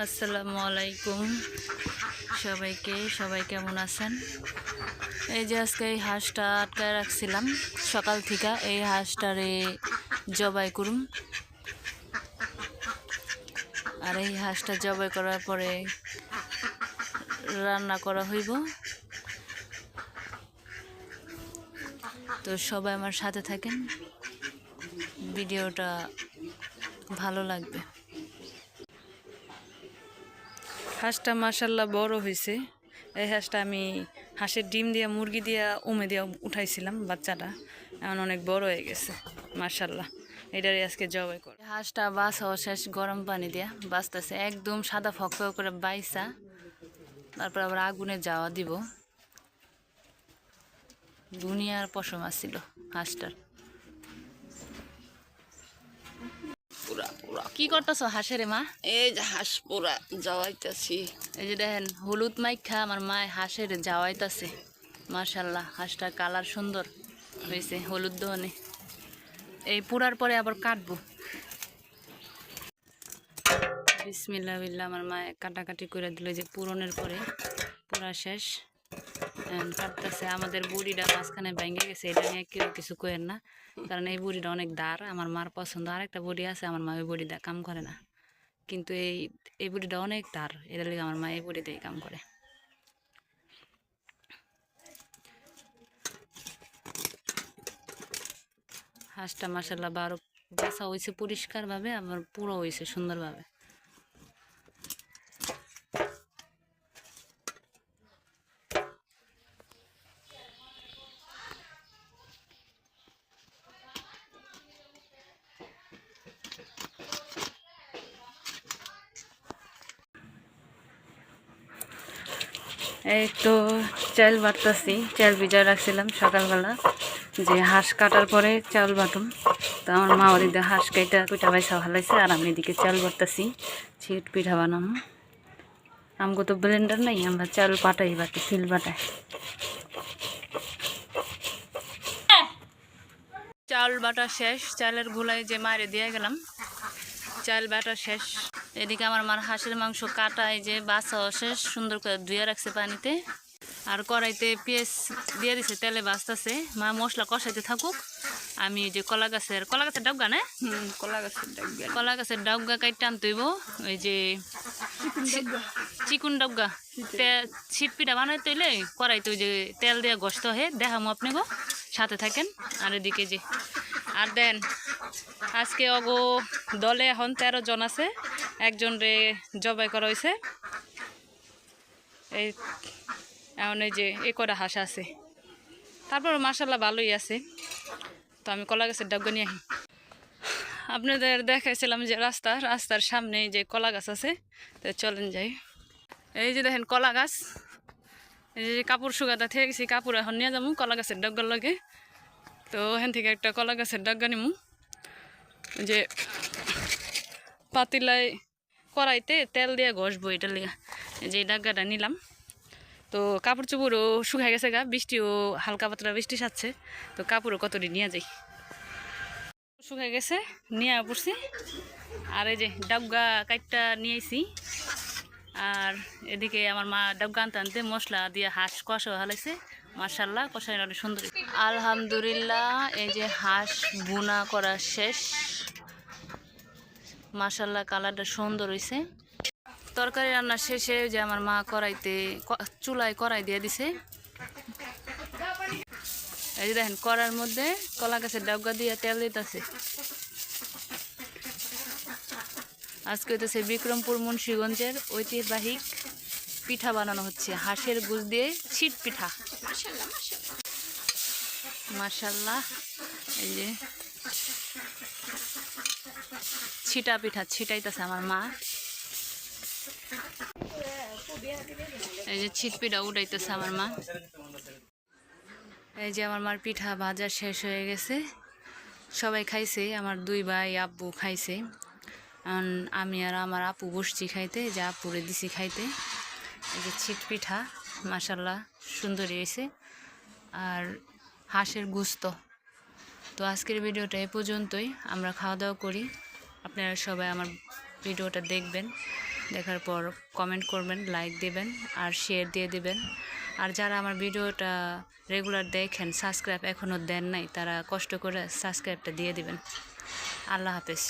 আসসালামু আলাইকুম সবাই কেমন আছেন? এই যে আজকে এই হাঁসটা আটকায় রাখছিলাম সকাল থেকে। এই হাঁসটারে জবাই করুম, আর এই হাঁসটা জবাই করার পরে রান্না করা হইব। তো সবাই আমার সাথে থাকেন, ভিডিওটা ভালো লাগবে। হাঁসটা মাশাল্লাহ বড় হয়েছে। এই হাঁসটা আমি হাঁসের ডিম দিয়া মুরগি দিয়া উমে দিয়া উঠাইছিলাম, বাচ্চাটা এখন অনেক বড় হয়ে গেছে মাশাল্লাহ। এটারই আজকে জবাই করে। হাঁসটা বাছা শেষ, গরম পানি দিয়া বাঁচতেছে একদম সাদা ফক করে বাইসা, তারপর আবার আগুনে যাওয়া দিব। দুনিয়ার পশম আসছিল হাঁসটার। কি করতেছ হাঁসের মা? এই যে হাঁস পোড়া যাওয়াইতেছি। এই যে দেখেন হলুদ মাইখা আমার মা হাঁসের যাওয়াইতেছে। মাশাল্লাহ হাঁসটার কালার সুন্দর হয়েছে হলুদ দহনে। এই পুরার পরে আবার কাটবো। বিসমিল্লাহ বিল্লাহ আমার মা কাটাকাটি করে দিল। যে পুরনের পরে পুরা শেষ, কাটতেছে। আমাদের বুড়িটা মাঝখানে ভেঙে গেছে, এটা নিয়ে কেউ কিছু কয়েন না, কারণ এই বুড়িটা অনেক দাঁড়। আমার মার পছন্দ। আরেকটা বুড়ি আছে, আমার মা ওই বুড়িটা কাম করে না, কিন্তু এই বুড়িটা অনেক দাঁড়, এটার লিগে আমার মা এই বুড়িটাই কাম করে। হাঁসটা মাশাল্লাহ বারো বাসা হয়েছে পরিষ্কারভাবে, আবার পুরো হয়েছে সুন্দরভাবে। এই তো চাল বাটতেছি, চাল ভিজা রাখছিলাম সকালবেলা, যে হাঁস কাটার পরে চাল বাটুম। তো আমার মা ওদিকে হাঁস কাইটা পিঠা বাইসা ভালাইছে, আর আমি এদিকে চাল বাটতেছি, ছিট পিঠা বানাম। আমগো তো ব্লেন্ডার নাই, আমরা চাল বাটাই বাটি, শিল বাটাই। চাল বাটা শেষ, চালের গুলাই যে মারে দিয়ে গেলাম, চাল বাটা শেষ। এদিকে আমার মার হাঁসের মাংস কাটা, এই যে বাছা শেষ, সুন্দর করে ধুয়ে রাখছে পানিতে। আর কড়াইতে পেঁয়াজ দিয়ে দিছে, তেলে বাঁচতেছে। মা মশলা কষাইতে থাকুক, আমি এই যে কলা গাছের ডাবগা না, কলা গাছের ডাবগা কাইটে আনতেইব। ওই যে চিকুন ডাবগা ছিট পিঠা বানাইতে হইলে কড়াইতে ওই যে তেল দিয়ে গসতে হয়, দেখামো আপনি গো, সাথে থাকেন। আর এদিকে যে আর দেন আজকে অগো দলে এখন 13 জন আছে, একজন রে জবাই করা হয়েছে। এই এখন এই যে এ কটা হাঁস আছে, তারপর মাশাল্লাহ ভালোই আছে। তো আমি কলা গাছের ডাবগা নিয়ে আহি। আপনাদের দেখাইছিলাম যে রাস্তার সামনে যে কলা গাছ আছে, তো চলেন যাই। এই যে দেখেন কলা গাছ, এই যে কাপড় শুকাতে থেকে গেছি, কাপড় এখন নিয়ে যাবো কলা গাছের ডাবগার লাগে। তো এখান থেকে একটা কলা গাছের ডাবগা নিমু, যে পাতিলায় কড়াইতে তেল দিয়ে ঘষবো, এটার লিগা যে ডাবগাটা নিলাম। তো কাপড় চোপড়ও শুকাই গেছে গা, বৃষ্টিও হালকা পাতলা বৃষ্টি সাচ্ছে, তো কাপড়ও কতটি নিয়ে যাই। শুকাই গেছে, নিয়ে পড়ছি। আর এই যে ডাবগা কাইটটা নিয়েছি। আর এদিকে আমার মা ডাবগা আনতে আনতে মশলা দিয়ে হাঁস কষা হালাইছে, মাশাল্লাহ কষাই অনেক সুন্দর। আলহামদুলিল্লাহ এই যে হাঁস বুনা করা শেষ, মাশাল্লাহ কালারটা সুন্দর হয়েছে। তরকারি রান্না শেষে যে আমার মা চুলায় কড়াই দিয়ে দিছে। এই যে দেখেন কড়ার মধ্যে কলা গাছের ডাবগা দিয়ে তেল দিতেছে। আজকে হইতেছে বিক্রমপুর মুন্সিগঞ্জের ঐতিহ্যবাহী পিঠা বানানো হচ্ছে, হাঁসের গুছ দিয়ে ছিট পিঠা। মাশাল্লাহ এই যে ছিটা পিঠা ছিটাইতেছে আমার মা। এই যে ছিট পিঠা উঠাইতেছে আমার মা। এই যে আমার মার পিঠা ভাজা শেষ হয়ে গেছে, সবাই খাইছে। আমার 2 ভাই আব্বু খাইছে, আমি আর আমার আপু বসছি খাইতে, যে আপুরে দিছি খাইতে। এই যে ছিট পিঠা মাশাল্লাহ সুন্দরই হয়েছে, আর হাঁসের গোস্ত। তো আজকের ভিডিওটা এ পর্যন্তই, আমরা খাওয়া দাওয়া করি। আপনারা সবাই আমার ভিডিওটা দেখবেন। দেখার পর কমেন্ট করবেন, লাইক দিবেন আর শেয়ার দিয়ে দিবেন। আর যারা আমার ভিডিওটা রেগুলার দেখেন, সাবস্ক্রাইব এখনও দেন নাই, তারা কষ্ট করে সাবস্ক্রাইবটা দিয়ে দিবেন। আল্লাহ হাফেজ।